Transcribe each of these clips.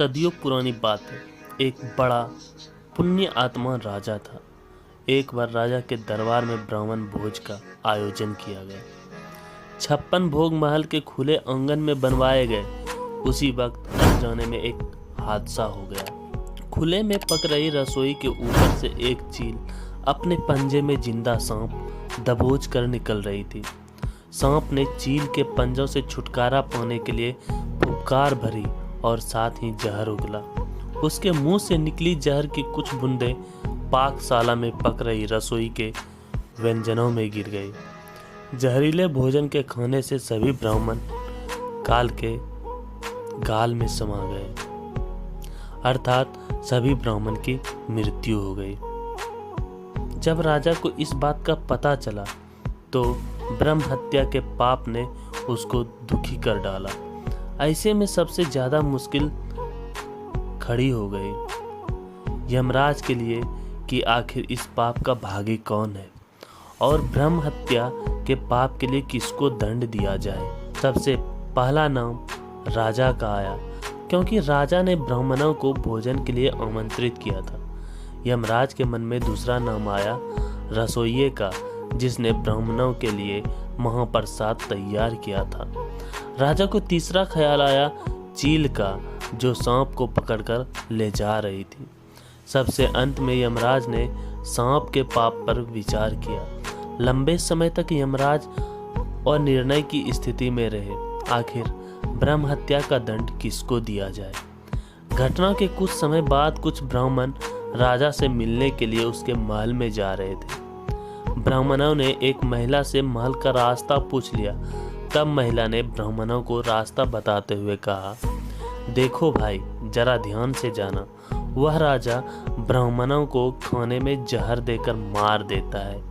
सदियों पुरानी बात है। एक बड़ा पुण्य आत्मा राजा था। एक बार राजा के दरबार में ब्राह्मण भोज का आयोजन किया गया। 56 भोग महल के खुले आंगन में बनवाए गए। उसी वक्त अनजाने में एक हादसा हो गया। खुले में पक रही रसोई के ऊपर से एक चील अपने पंजे में जिंदा सांप दबोच कर निकल रही थी। सांप ने चील के पंजों से छुटकारा पाने के लिए फुफकार भरी और साथ ही जहर उगला। उसके मुंह से निकली जहर की कुछ बूंदें पाकशाला में पक रही रसोई के व्यंजनों में गिर गई। जहरीले भोजन के खाने से सभी ब्राह्मण काल के गाल में समा गए, अर्थात सभी ब्राह्मण की मृत्यु हो गई। जब राजा को इस बात का पता चला तो ब्रह्म हत्या के पाप ने उसको दुखी कर डाला। ऐसे में सबसे ज्यादा मुश्किल खड़ी हो गई यमराज के लिए कि आखिर इस पाप का भागी कौन है और ब्रह्म हत्या के पाप के लिए किसको दंड दिया जाए। सबसे पहला नाम राजा का आया, क्योंकि राजा ने ब्राह्मणों को भोजन के लिए आमंत्रित किया था। यमराज के मन में दूसरा नाम आया रसोइये का, जिसने ब्राह्मणों के लिए महाप्रसाद तैयार किया था। राजा को तीसरा ख्याल आया चील का, जो सांप को पकड़कर ले जा रही थी। सबसे अंत में यमराज ने सांप के पाप पर विचार किया। लंबे समय तक यमराज और निर्णय की स्थिति में रहे, आखिर ब्रह्म हत्या का दंड किसको दिया जाए। घटना के कुछ समय बाद कुछ ब्राह्मण राजा से मिलने के लिए उसके महल में जा रहे थे। ब्राह्मणों ने एक महिला से महल का रास्ता पूछ लिया। तब महिला ने ब्राह्मणों को रास्ता बताते हुए कहा, देखो भाई, जरा ध्यान से जाना। वह राजा ब्राह्मणों को खाने में जहर देकर मार देता है।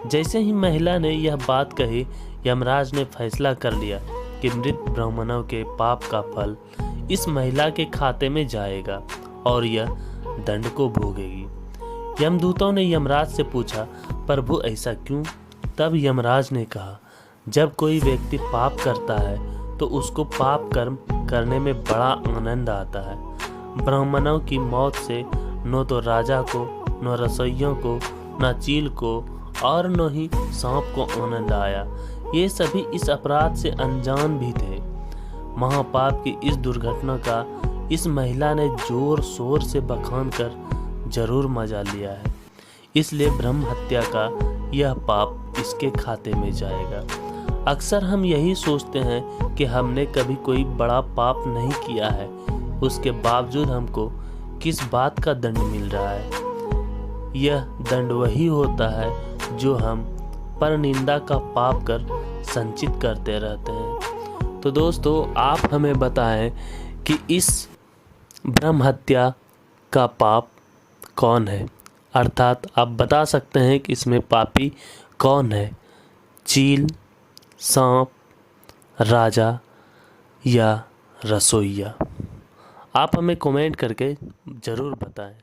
जैसे ही महिला ने यह बात कही, यमराज ने फैसला कर लिया कि मृत ब्राह्मणों के पाप का फल इस महिला के खाते में जाएगा और यह दंड को भोगेगी। यमदूतों ने यमराज से पूछा, प्रभु ऐसा क्यों? तब यमराज ने कहा, जब कोई व्यक्ति पाप करता है तो उसको पाप कर्म करने में बड़ा आनंद आता है। ब्राह्मणों की मौत से न तो राजा को, न रसोइयों को, न चील को और न ही सांप को आनंद आया। ये सभी इस अपराध से अनजान भी थे। महापाप की इस दुर्घटना का इस महिला ने जोर शोर से बखान कर जरूर मजा लिया है, इसलिए ब्रह्म हत्या का यह पाप इसके खाते में जाएगा। अक्सर हम यही सोचते हैं कि हमने कभी कोई बड़ा पाप नहीं किया है, उसके बावजूद हमको किस बात का दंड मिल रहा है। यह दंड वही होता है जो हम परनिंदा का पाप कर संचित करते रहते हैं। तो दोस्तों, आप हमें बताएं कि इस ब्रह्म हत्या का पाप कौन है, अर्थात आप बता सकते हैं कि इसमें पापी कौन है, चील, सांप, राजा या रसोइया। आप हमें कमेंट करके ज़रूर बताएं।